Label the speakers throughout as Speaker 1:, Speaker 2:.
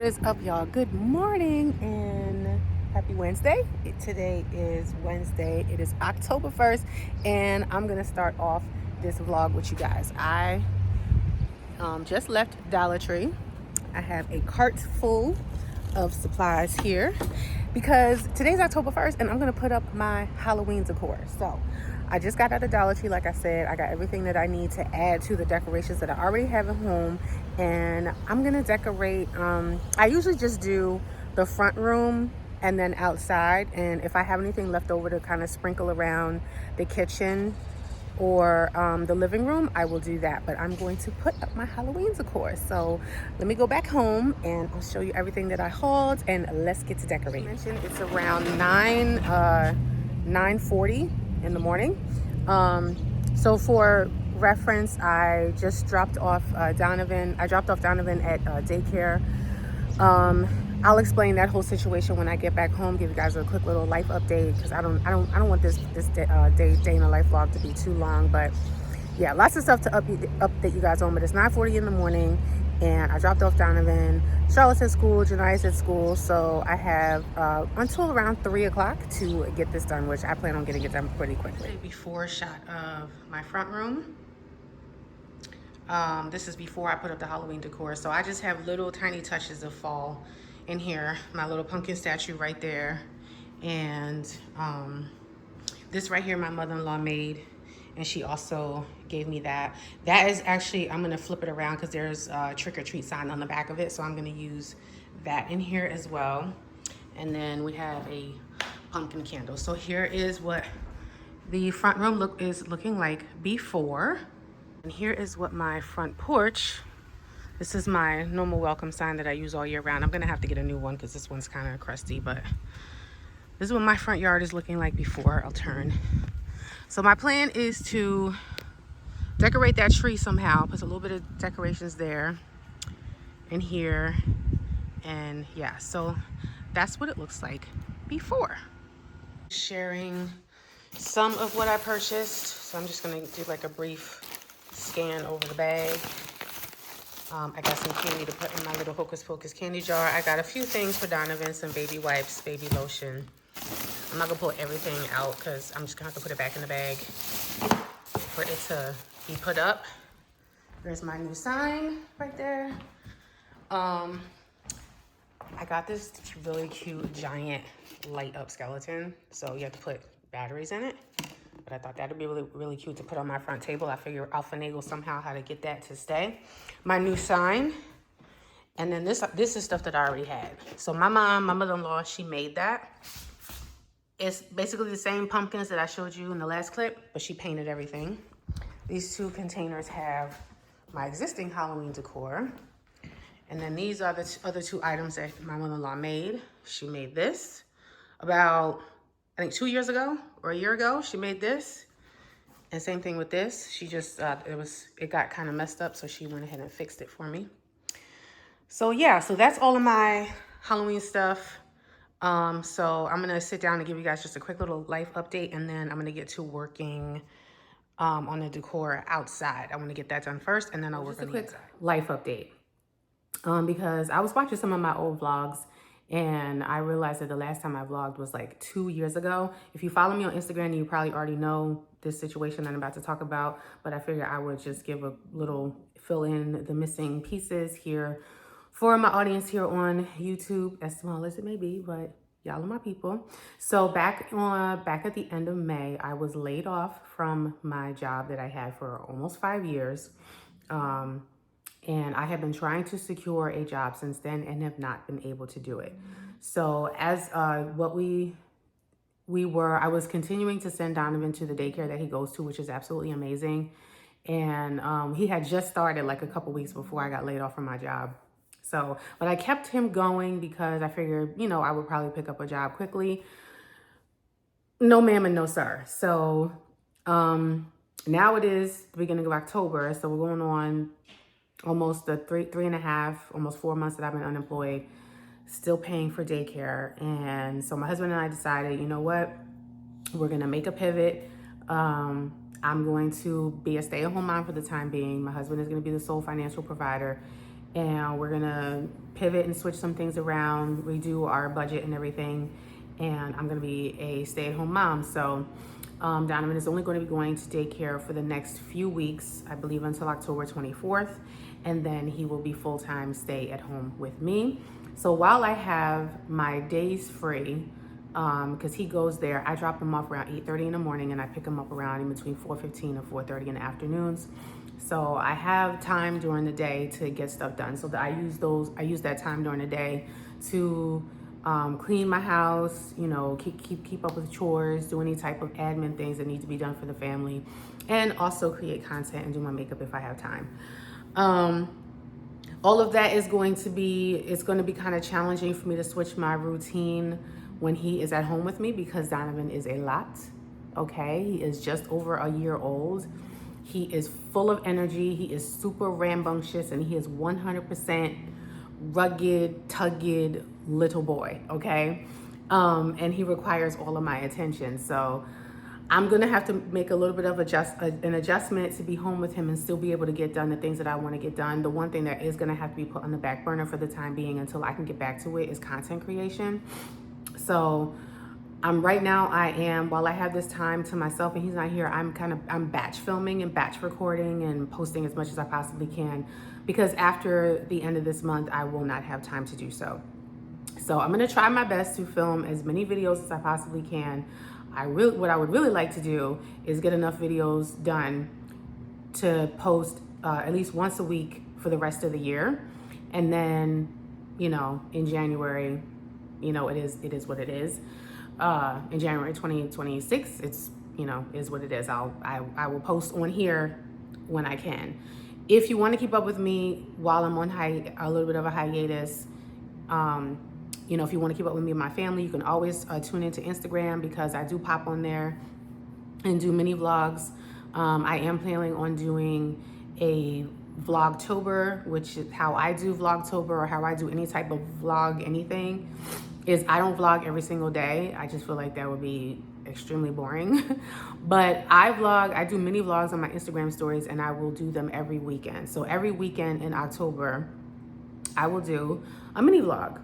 Speaker 1: What is up, y'all? Good morning and happy Wednesday. Today is Wednesday. It is October 1st, and I'm gonna start off this vlog with you guys. I just left Dollar Tree. I have a cart full of supplies here because today's October 1st and I'm gonna put up my Halloween decor. So I just got out of Dollar Tree. Like I said, I got everything that I need to add to the decorations that I already have at home, and I'm gonna decorate. I usually just do the front room and then outside, and if I have anything left over to kind of sprinkle around the kitchen or the living room, I will do that. But I'm going to put up my Halloween decor. So let me go back home and I'll show you everything that I hauled, and let's get to decorating. It's around 9:40 in the morning. So for reference, I just dropped off Donovan. I dropped off Donovan at daycare. I'll explain that whole situation when I get back home. Give you guys a quick little life update because I don't want this day in a life vlog to be too long. But yeah, lots of stuff to update you guys on. But it's 9:40 in the morning, and I dropped off Donovan. Charlotte's at school, Jania's at school, so I have until around 3 o'clock to get this done, which I plan on getting it done pretty quickly. Before shot of my front room. This is before I put up the Halloween decor. So I just have little tiny touches of fall in here. My little pumpkin statue right there. And this right here my mother-in-law made, and she also gave me that. That is actually, I'm gonna flip it around because there's a trick or treat sign on the back of it. So I'm gonna use that in here as well. And then we have a pumpkin candle. So here is what the front room is looking like before. And here is what my front porch, this is my normal welcome sign that I use all year round. I'm gonna have to get a new one because this one's kind of crusty, but this is what my front yard is looking like before. I'll turn. So my plan is to decorate that tree somehow, put a little bit of decorations there and here. And yeah, so that's what it looks like before. Sharing some of what I purchased. So I'm just gonna do like a brief scan over the bag. I got some candy to put in my little Hocus Pocus candy jar. I got a few things for Donovan, some baby wipes, baby lotion. I'm not gonna pull everything out because I'm just gonna have to put it back in the bag for it to be put up. There's my new sign right there. I got this really cute giant light up skeleton. So you have to put batteries in it. But I thought that'd be really, really cute to put on my front table. I figure I'll finagle somehow how to get that to stay. My new sign. And then this is stuff that I already had. So my mother-in-law, she made that. It's basically the same pumpkins that I showed you in the last clip, but she painted everything. These two containers have my existing Halloween decor. And then these are the other two items that my mother-in-law made. She made this about, I think 2 years ago or a year ago, she made this. And same thing with this. She just, it got kind of messed up, so she went ahead and fixed it for me. So yeah, so that's all of my Halloween stuff. So I'm gonna sit down and give you guys just a quick little life update, and then I'm gonna get to working on the decor outside. I wanna get that done first, and then I'll work on the inside. Life update. Because I was watching some of my old vlogs, and I realized that the last time I vlogged was like 2 years ago. If you follow me on Instagram, you probably already know this situation that I'm about to talk about, but I figured I would just give a little fill in the missing pieces here for my audience here on YouTube, as small as it may be, but y'all are my people. So back at the end of May, I was laid off from my job that I had for almost 5 years. And I have been trying to secure a job since then and have not been able to do it. So as I was continuing to send Donovan to the daycare that he goes to, which is absolutely amazing. And he had just started like a couple weeks before I got laid off from my job. So, but I kept him going because I figured, you know, I would probably pick up a job quickly. No ma'am and no sir. So now it is the beginning of October. So we're going on almost the three and a half, almost 4 months that I've been unemployed, still paying for daycare. And so my husband and I decided, you know what, we're gonna make a pivot. I'm going to be a stay-at-home mom for the time being. My husband is gonna be the sole financial provider. and we're gonna pivot and switch some things around, redo our budget and everything. And I'm gonna be a stay-at-home mom. So Donovan is only going to be going to daycare for the next few weeks, I believe until October 24th. And then he will be full-time stay at home with me. So while I have my days free, because he goes there, I drop him off around 8:30 in the morning and I pick him up around in between 4:15 and 4:30 in the afternoons. So I have time during the day to get stuff done. So that I use that time during the day to clean my house, you know, keep up with chores, do any type of admin things that need to be done for the family, and also create content and do my makeup if I have time. All of that is going to be kind of challenging for me to switch my routine when he is at home with me, because Donovan is a lot. Okay, he is just over a year old. He is full of energy. He is super rambunctious, and he is 100% rugged, tugged little boy. Okay, and he requires all of my attention. So I'm gonna have to make a little bit of an adjustment to be home with him and still be able to get done the things that I want to get done. The one thing that is gonna have to be put on the back burner for the time being until I can get back to it is content creation. So right now while I have this time to myself and he's not here, I'm batch filming and batch recording and posting as much as I possibly can, because after the end of this month, I will not have time to do so. So I'm gonna try my best to film as many videos as I possibly can. What I would really like to do is get enough videos done to post at least once a week for the rest of the year. And then, you know, in January, you know, it is what it is. In January 2026, it's, you know, is what it is. I will post on here when I can. If you want to keep up with me while I'm on a little bit of a hiatus, you know, if you want to keep up with me and my family, you can always tune into Instagram, because I do pop on there and do mini vlogs. I am planning on doing a Vlogtober, which is how I do Vlogtober, or how I do any type of vlog, anything, is I don't vlog every single day. I just feel like that would be extremely boring. But I do mini vlogs on my Instagram stories, and I will do them every weekend. So every weekend in October, I will do a mini vlog.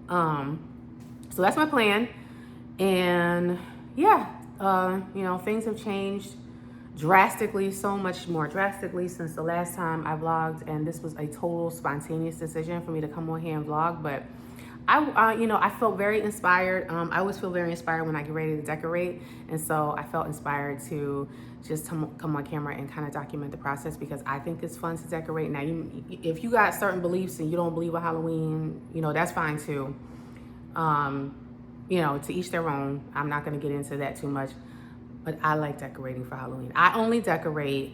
Speaker 1: So that's my plan. And yeah, you know, things have changed drastically, so much more drastically since the last time I vlogged, and this was a total spontaneous decision for me to come on here and vlog. But you know, I felt very inspired. I always feel very inspired when I get ready to decorate, and so I felt inspired to just come on camera and kind of document the process, because I think it's fun to decorate. Now, if you got certain beliefs and you don't believe in Halloween, you know, that's fine too. You know, to each their own. I'm not going to get into that too much, but I like decorating for Halloween. I only decorate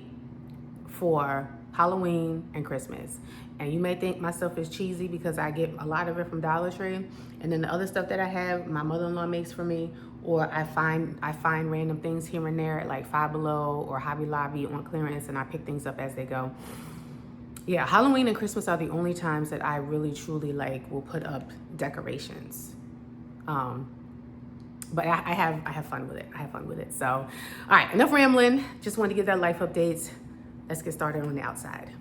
Speaker 1: for Halloween and Christmas. And you may think my stuff is cheesy because I get a lot of it from Dollar Tree, and then the other stuff that I have, my mother-in-law makes for me, or I find random things here and there at like Five Below or Hobby Lobby on clearance, and I pick things up as they go. Yeah, Halloween and Christmas are the only times that I really truly will put up decorations. But I have fun with it. I have fun with it. So, all right, enough rambling. Just wanted to give that life update. Let's get started on the outside.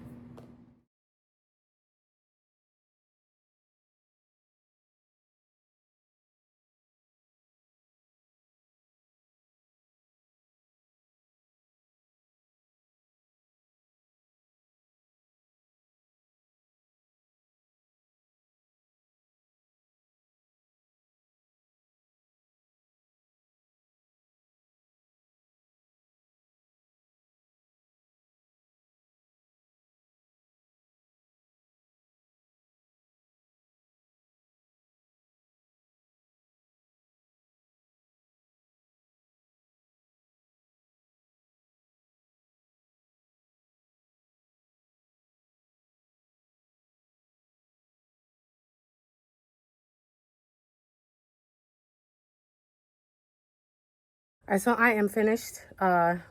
Speaker 1: All right, so I am finished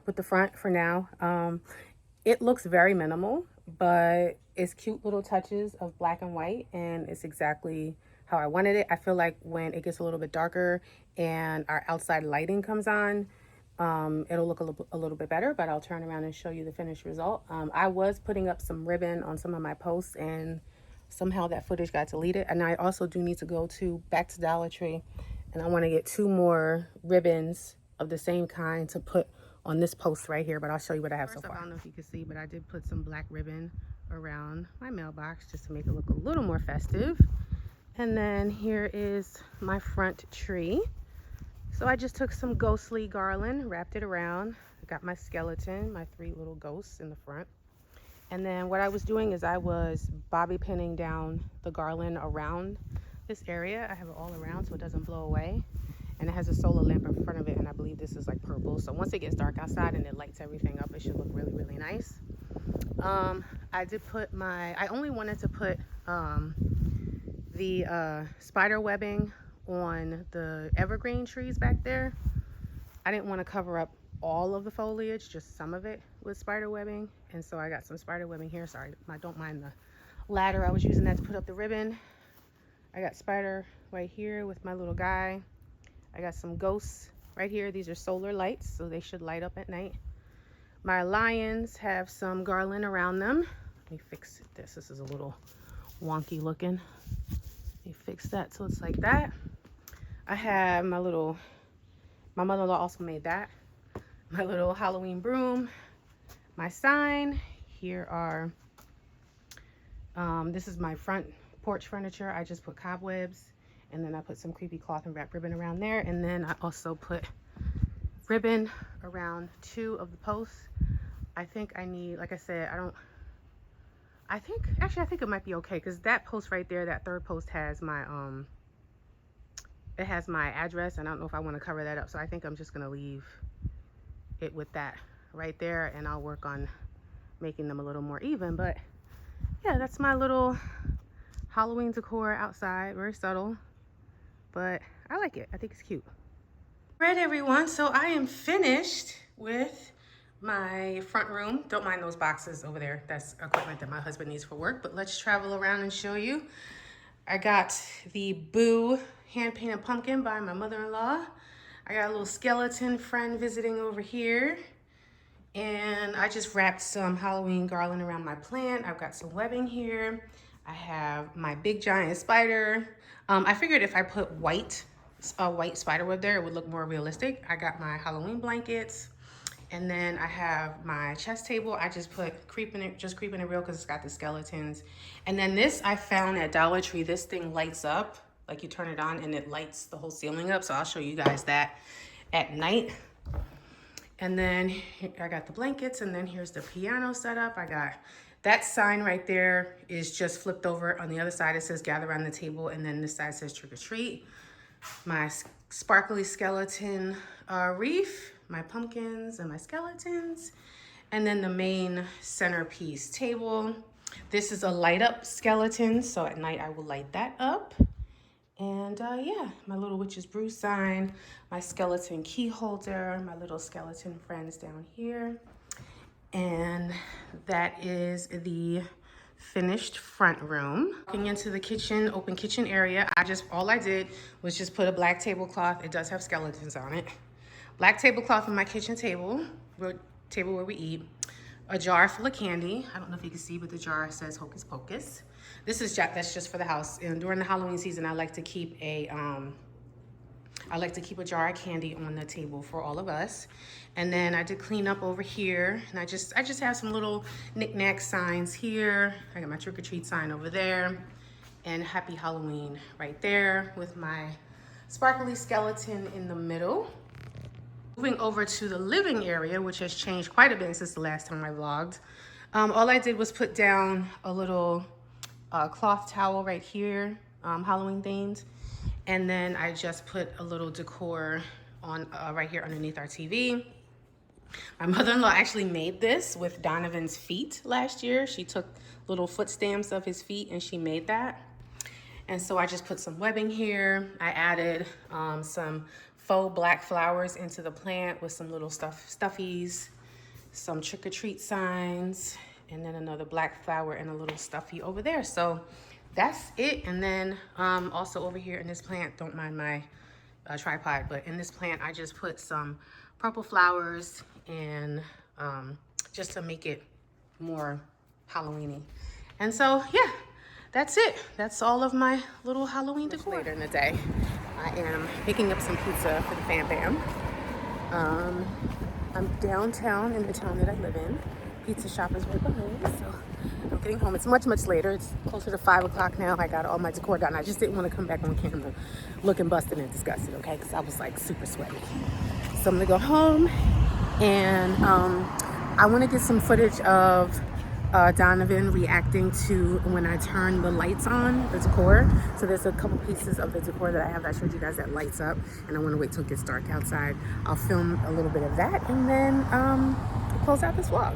Speaker 1: with the front for now. It looks very minimal, but it's cute little touches of black and white, and it's exactly how I wanted it. I feel like when it gets a little bit darker and our outside lighting comes on, it'll look a little bit better, but I'll turn around and show you the finished result. I was putting up some ribbon on some of my posts, and somehow that footage got deleted. And I also do need to go back to Dollar Tree, and I want to get 2 more ribbons of the same kind to put on this post right here, but I'll show you what I have so far. I don't know if you can see, but I did put some black ribbon around my mailbox just to make it look a little more festive. And then here is my front tree. So I just took some ghostly garland, wrapped it around. I got my skeleton, my 3 little ghosts in the front. And then what I was doing is I was bobby pinning down the garland around this area. I have it all around so it doesn't blow away. And it has a solar lamp in front of it, and I believe this is like purple. So once it gets dark outside and it lights everything up, it should look really, really nice. I did put I only wanted to put the spider webbing on the evergreen trees back there. I didn't want to cover up all of the foliage, just some of it with spider webbing. And so I got some spider webbing here. Sorry, I don't mind the ladder. I was using that to put up the ribbon. I got spider right here with my little guy. I got some ghosts right here. These are solar lights, so they should light up at night. My lions have some garland around them. Let me fix this. This is a little wonky looking. Let me fix that so it's like that. I have my mother-in-law also made that. My little Halloween broom. My sign. Here are, this is my front porch furniture. I just put cobwebs. And then I put some creepy cloth and wrap ribbon around there. And then I also put ribbon around 2 of the posts. I think I need, like I said, I think it might be okay, because that post right there, that 3rd post has my, it has my address, and I don't know if I want to cover that up. So I think I'm just going to leave it with that right there, and I'll work on making them a little more even. But yeah, that's my little Halloween decor outside. Very subtle, but I like it. I think it's cute. All right, everyone, so I am finished with my front room. Don't mind those boxes over there. That's equipment that my husband needs for work, but let's travel around and show you. I got the Boo hand-painted pumpkin by my mother-in-law. I got a little skeleton friend visiting over here, and I just wrapped some Halloween garland around my plant. I've got some webbing here. I have my big giant spider. I figured if I put white spider web there, it would look more realistic. I got my Halloween blankets, and then I have my chess table. I just put creeping it real because it's got the skeletons. And then this I found at Dollar Tree. This thing lights up, like you turn it on and it lights the whole ceiling up. So I'll show you guys that at night. And then I got the blankets, and then here's the piano setup. I got that sign right there is just flipped over. On the other side, it says gather around the table, and then this side says trick or treat. My sparkly skeleton wreath, my pumpkins and my skeletons, and then the main centerpiece table. This is a light up skeleton, so at night I will light that up. And yeah, my little witch's brew sign, my skeleton key holder, my little skeleton friends down here. And that is the finished front room. Walking into the kitchen, open kitchen area, all I did was just put a black tablecloth. It does have skeletons on it. Black tablecloth on my kitchen table, where we eat. A jar full of candy. I don't know if you can see, but the jar says Hocus Pocus. That's just for the house. And during the Halloween season, I like to keep a jar of candy on the table for all of us. And then I did clean up over here, and I just have some little knick-knack signs here. I got my trick-or-treat sign over there, and Happy Halloween right there with my sparkly skeleton in the middle. Moving over to the living area, which has changed quite a bit since the last time I vlogged. All I did was put down a little cloth towel right here, Halloween themed. And then I just put a little decor on right here underneath our TV. My mother-in-law actually made this with Donovan's feet last year. She took little foot stamps of his feet and she made that. And so I just put some webbing here. I added some faux black flowers into the plant with some little stuffies, some trick-or-treat signs, and then another black flower and a little stuffy over there. So that's it. And then also over here in this plant, don't mind my tripod, but in this plant I just put some purple flowers and just to make it more Halloweeny. And so yeah, that's it. That's all of my little Halloween decor. Later in the day, I am picking up some pizza for the fam bam. I'm downtown in the town that I live in. Pizza shop is right behind me, so I'm getting home. It's much later. It's closer to 5 o'clock now. I got all my decor done. I just didn't want to come back on camera looking busted and disgusted, okay? Because I was like super sweaty. So I'm gonna go home, and I want to get some footage of Donovan reacting to when I turn the lights on, the decor. So there's a couple pieces of the decor that I have that I showed you guys that lights up, and I want to wait till it gets dark outside. I'll film a little bit of that, and then close out this vlog.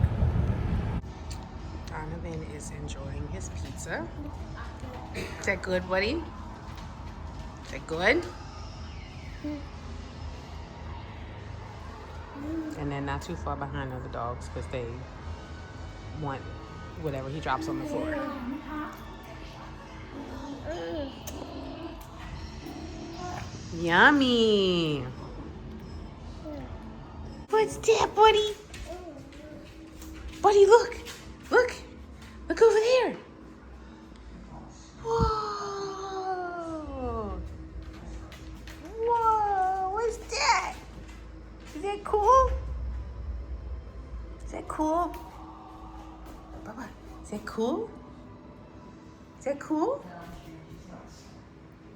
Speaker 1: Donovan is enjoying his pizza. Is that good, buddy? Is that good? And then not too far behind are the dogs because they want whatever he drops on the floor. Yummy. What's that, buddy? Buddy, look. Look. Look over there. Whoa. Whoa. What's that? Is that cool? Is that cool? Baba, is that cool? Is that cool?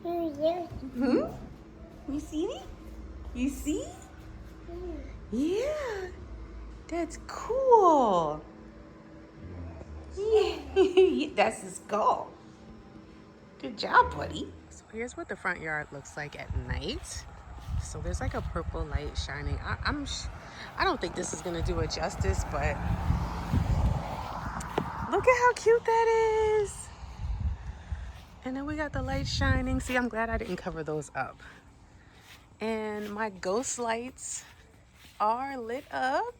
Speaker 1: Hmm? You see me? You see? Yeah. That's cool. Yeah. That's his goal. Good job, buddy. So here's what the front yard looks like at night. So there's like a purple light shining. I don't think this is gonna do it justice, but look at how cute that is. And then we got the lights shining. See, I'm glad I didn't cover those up. And my ghost lights are lit up.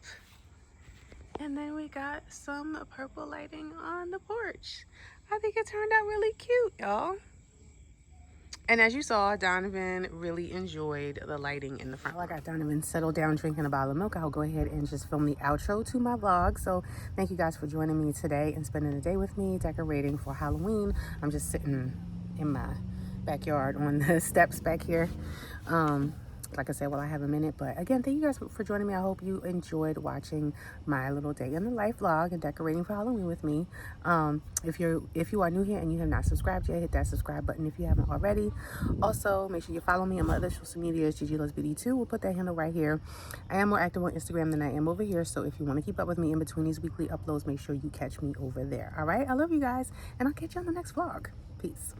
Speaker 1: And then we got some purple lighting on the porch. I think it turned out really cute, y'all. And as you saw, Donovan really enjoyed the lighting in the front. While I got Donovan settled down drinking a bottle of milk, I'll go ahead and just film the outro to my vlog. So thank you guys for joining me today and spending the day with me decorating for Halloween. I'm just sitting in my backyard on the steps back here. Like I said, well, I have a minute, but again, thank you guys for joining me. I hope you enjoyed watching my little day in the life vlog and decorating for Halloween with me. If you are new here and you have not subscribed yet, hit that subscribe button if you haven't already. Also, make sure you follow me on my other social medias, Gigi Loves Beauty 2. We'll put that handle right here. I am more active on Instagram than I am over here, so if you want to keep up with me in between these weekly uploads, make sure you catch me over there. All right, I love you guys, and I'll catch you on the next vlog. Peace.